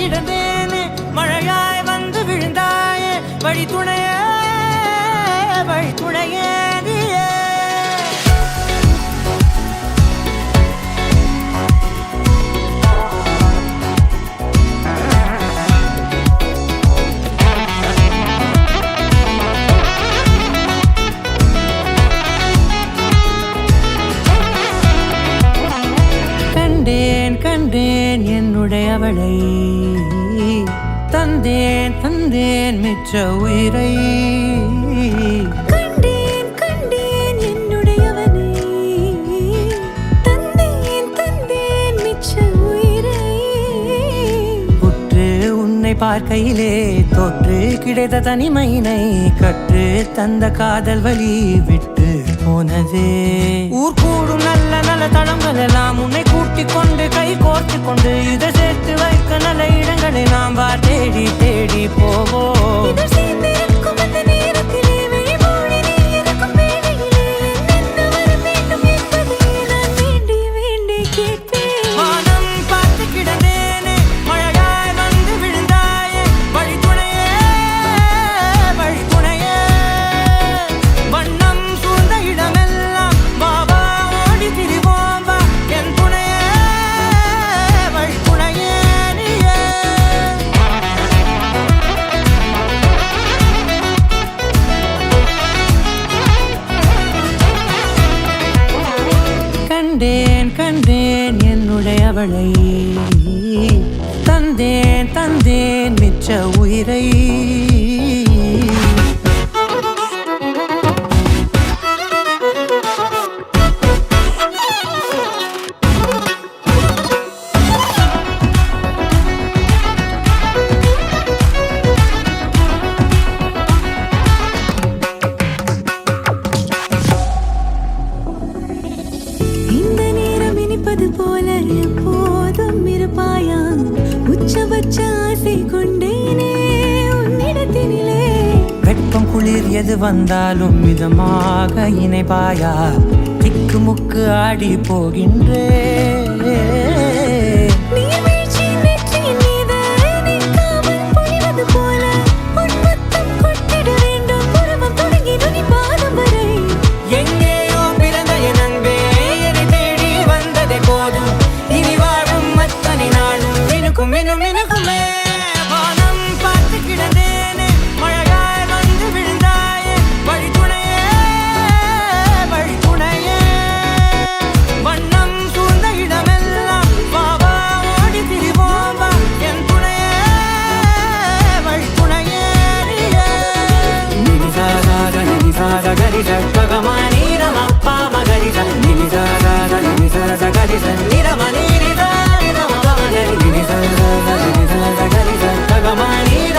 கிடந்தேனே மழையாய் வந்து விழுந்தாயே வழி துணையே நீயே கண்டேன் என்னுடையவளை தந்தேன் மிச்ச உயிரை கண்டேன் என்னுடையவனை தந்தேன் மிச்ச உயிரை உற்று உன்னை பார்க்கையிலே தொற்று கிடைத்த தனிமையினை கற்று தந்த காதல் வழி விட்டு போனதே ஊர் கூடும் நல்ல நல்ல தளங்கள் எல்லாம் உன்னை கூட்டிக் கொண்டு கை கோர்த்து கொண்டு இதை சேர்த்து வைக்க நல்ல இடங்களை நாம் தேடி தேடி போவோம் கண்டேன் என்னுடையவளை தந்தேன் மிச்ச உயிரை போல எப்போதும் இருப்பாயா உச்சபட்ச ஆசை கொண்டேனே உன்னிடத்தினிலே வெப்பம் குளிர் எது வந்தாலும் மிதமாக இணைப்பாயா திக்கு முக்கு ஆடி போகின்றே Gari sa